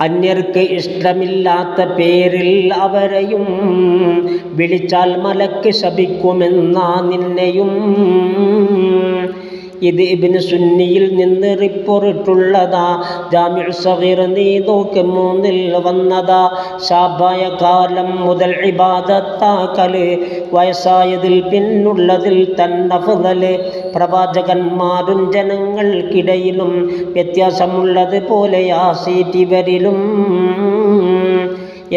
അന്യർക്ക് ഇഷ്ടമില്ലാത്ത പേരിൽ അവരെയും വിളിച്ചാൽ മലക്ക് ശപിക്കുമെന്നാ നിന്നെയും. ഇത് ഇബ്നു സുന്നിയിൽ നിന്ന് റിപ്പോർട്ടുള്ളതാ. ജാമിഉ സഗീർ നീ നോക്ക് 3-ൽ വന്നതാ. ശാബായ കാലം മുതൽ ഇബാദത്താക്കല്, വയസ്സായതിൽ പിന്നുള്ളതിൽ തന്നഫ്ളല്. പ്രവാചകന്മാരും ജനങ്ങൾക്കിടയിലും വ്യത്യാസമുള്ളത് പോലെയാ സീറ്റിവരിലും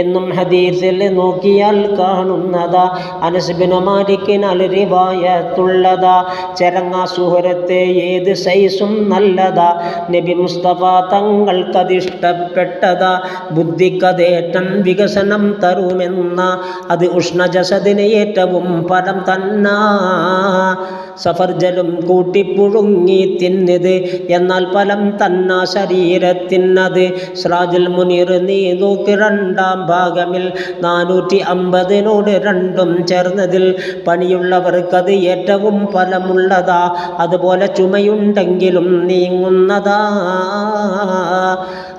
എന്നും ഹദീസിൽ നോക്കിയാൽ കാണുന്നതാ. അനസ് ഇബ്നു മാലിക്കിനാൽ റിവായത്തുള്ളതാ. ചരങ്ങ സുഹൃത്ത് ഏത് സൈസും നല്ലതാ. നബി മുസ്തഫ തങ്ങൾക്കതിഷ്ടപ്പെട്ടതാ. ബുദ്ധിക്കതേറ്റം വികസനം തരുമെന്ന അത് ഉഷ്ണജസദിന് ഏറ്റവും ഫലം തന്നാ. സഫർജലും കൂട്ടിപ്പുഴുങ്ങി തിന്നത് എന്നാൽ ഫലം തന്ന ശരീരത്തിനത്. സിറാജുൽ മുനീർ നീ നോക്ക് 2-ാം ഭാഗമിൽ 450 2 ചേർന്നതിൽ പണിയുള്ളവർക്കത് ഏറ്റവും ഫലമുള്ളതാ. അതുപോലെ ചുമയുണ്ടെങ്കിലും നീങ്ങുന്നതാ.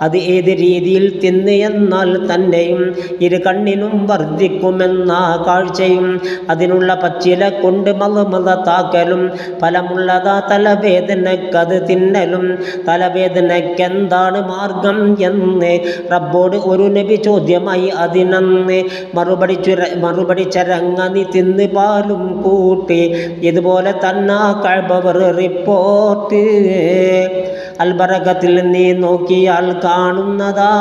അത് ഏത് രീതിയിൽ തിന്ന് എന്നാൽ തന്നെയും ഇരു കണ്ണിനും വർദ്ധിക്കുമെന്ന കാഴ്ചയും. അതിനുള്ള പച്ചില കൊണ്ട് മലമലത്താക്കലും ഫലമുള്ളതാ. തലവേദനക്കത് തിന്നലും. തലവേദനക്കെന്താണ് മാർഗം എന്ന് റബ്ബോട് ഒരു നബി ചോദ്യമായി അതിനന്ന് മറുപടി ചരങ്ങി തിന്ന് പാലും കൂട്ടി. ഇതുപോലെ തന്നെ കഅബവർ റിപ്പോർട്ട്. അൽബറകത്തിൽ നീ നോക്കിയാൽ കാണുന്നതാ.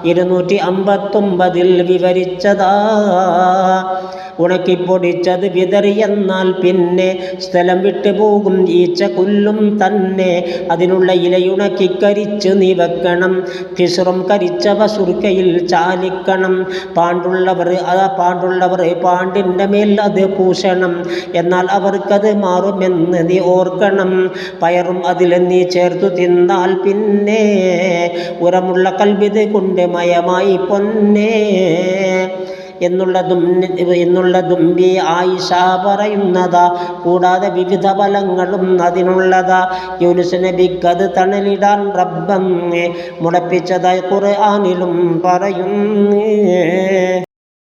259-ൽ വിവരിച്ചതാ. ഉണക്കിപ്പൊടിച്ചത് വിതറി എന്നാൽ പിന്നെ സ്ഥലം വിട്ടു പോകും ഈച്ച കൊല്ലും തന്നെ. അതിനുള്ള ഇലയുണക്കി കരിച്ച് നീ വെക്കണം. കിസ്റും കരിച്ചവ സുർക്കയിൽ ചാലിക്കണം. പാണ്ടുള്ളവർ പാണ്ടിൻ്റെ മേൽ അത് പൂശണം. എന്നാൽ അവർക്കത് മാറുമെന്ന് നീ ഓർക്കണം. പയറും അതിൽ നീ ചേർത്തു തിന്നാൽ പിന്നെ ഉരമുള്ള കൽബിത് കൊണ്ട് മയമായി പൊന്നേ എന്നുള്ളതും ആയിഷ പറയുന്നതാ. കൂടാതെ വിവിധ ഫലങ്ങളും അതിനുള്ളതാ. യൂനുസ് നബിക്കത് തണലിടാൻ റബ്ബങ്ങ് മുളപ്പിച്ചതായി ഖുർആനിലും പറയുന്നു.